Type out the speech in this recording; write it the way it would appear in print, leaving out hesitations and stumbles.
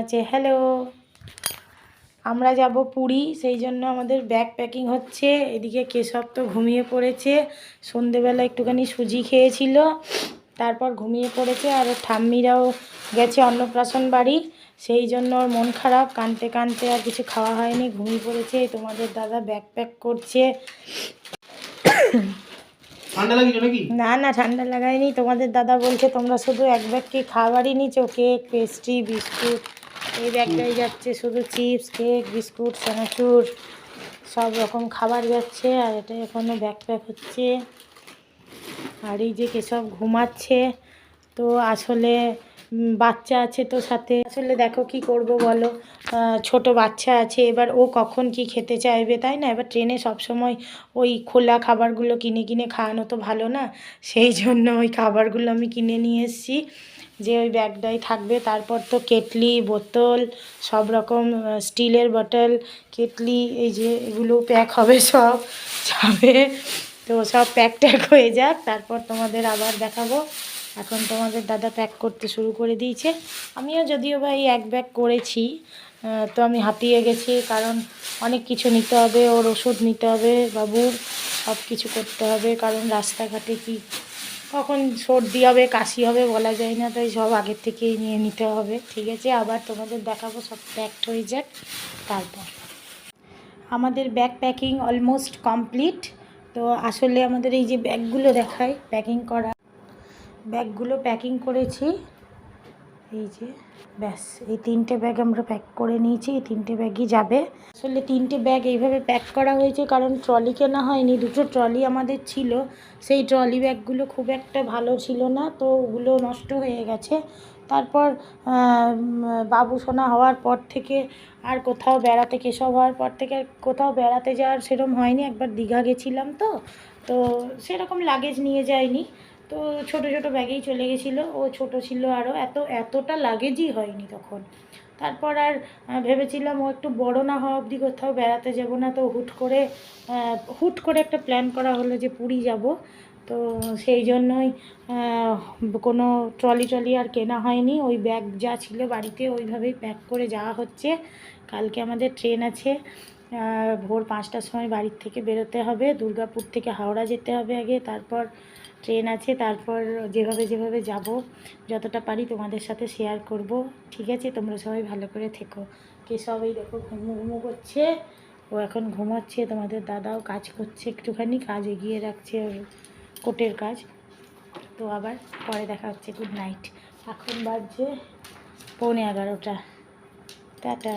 আছে। হ্যালো, আমরা যাব পুরী, সেই জন্য আমাদের ব্যাগ প্যাকিং হচ্ছে। এদিকে কেশব তো ঘুমিয়ে পড়েছে, সন্ধেবেলা একটুখানি সুজি খেয়েছিল, তারপর ঘুমিয়ে পড়েছে। আর ঠাম্মিরাও গেছে অন্নপ্রাশন বাড়ি, সেই জন্য ওর মন খারাপ, কাঁদতে কাঁদতে আর কিছু খাওয়া হয়নি, ঘুমিয়ে পড়েছে। তোমাদের দাদা ব্যাগ প্যাক করছে। ঠান্ডা লাগিয়েছো নাকি? না না, ঠান্ডা লাগায়নি। তোমাদের দাদা বলছে তোমরা শুধু এক ব্যাগ কি খাবারই নিচ্ছ, কেক, পেস্ট্রি, বিস্কুট। এই ব্যাগটাই যাচ্ছে শুধু চিপস, কেক, বিস্কুট, চানাচুর, সব রকম খাবার যাচ্ছে। আর এটা এখনও ব্যাগ প্যাক হচ্ছে। আর এই যে কেসব ঘুমাচ্ছে। তো আসলে বাচ্চা আছে তো সাথে, আসলে দেখো কি করব বলো, ছোট বাচ্চা আছে, এবার ও কখন কি খেতে চাইবে, তাই না? এবার ট্রেনে সব সময় ওই খোলা খাবারগুলো কিনে কিনে খাওয়ানো তো ভালো না, সেই জন্য ওই খাবারগুলো আমি কিনে নিয়ে এসেছি, যে ওই ব্যাগটাই থাকবে। তারপর তো কেটলি, বোতল, সব রকম স্টিলের বটল, কেটলি, এই যে এগুলো প্যাক হবে, সব যাবে। তো সব প্যাক ট্যাক হয়ে যাক, তারপর তোমাদের আবার দেখাবো। এখন তোমাদের দাদা প্যাক করতে শুরু করে দিয়েছে। আমিও যদিও বা এই এক ব্যাগ করেছি, তো আমি হাঁপিয়ে গেছি, কারণ অনেক কিছু নিতে হবে, ওর ওষুধ নিতে হবে, বাবুর সব কিছু করতে হবে, কারণ রাস্তাঘাটে কি কখন সর্দি হবে, কাশি হবে বলা যায় না, তাই সব আগের থেকেই নিয়ে নিতে হবে। ঠিক আছে, আবার তোমাদের দেখাবো, সব প্যাকড হয়ে যাক তারপর। আমাদের ব্যাগ প্যাকিং অলমোস্ট কমপ্লিট। তো আসলে আমাদের এই যে ব্যাগগুলো দেখায় প্যাকিং করা, ব্যাগগুলো প্যাকিং করেছি, এই যে ব্যাস এই 3টে ব্যাগ আমরা প্যাক করে নিয়েছি, এই 3টে ব্যাগই যাবে। আসলে 3টে ব্যাগ এইভাবে প্যাক করা হয়েছে কারণ ট্রলি কেনা হয়নি, 2টো ট্রলি আমাদের ছিল, সেই ট্রলি ব্যাগগুলো খুব একটা ভালো ছিল না, তো ওগুলো নষ্ট হয়ে গেছে। তারপর বাবু সোনা হওয়ার পর থেকে আর কোথাও বেড়াতে, কেশব হওয়ার পর থেকে আর কোথাও বেড়াতে যাওয়ার সেরকম হয়নি। একবার দীঘা গেছিলাম, তো তো সেরকম লাগেজ নিয়ে যায়নি, তো ছোটো ছোটো ব্যাগেই চলে গেছিলো। ও ছোট ছিল আরও, এতটা লাগেজই হয়নি তখন। তারপর আর ভেবেছিলাম ও একটু বড় না হওয়া অবধি কোথাও বেড়াতে যাব না, তো হুট করে একটা প্ল্যান করা হলো যে পুরী যাব। তো সেই জন্যই কোনো ট্রলি আর কেনা হয়নি, ওই ব্যাগ যা ছিল বাড়িতে ওইভাবেই প্যাক করে যাওয়া হচ্ছে। কালকে আমাদের ট্রেন আছে, ভোর 5টার সময় বাড়ির থেকে বেরোতে হবে, দুর্গাপুর থেকে হাওড়া যেতে হবে আগে, তারপর ট্রেন আছে, তারপর যেভাবে যাব যতটা পারি তোমাদের সাথে শেয়ার করব। ঠিক আছে, তোমরা সবাই ভালো করে থেকো। সবাই দেখো ঘুমো করছে, ও এখন ঘুমাচ্ছে। তোমাদের দাদাও কাজ করছে, একটুখানি কাজ এগিয়ে রাখছে, ওর কোটের কাজ। তো আবার পরে দেখা হচ্ছে, গুড নাইট। এখন বাজছে 11:15। টাটা।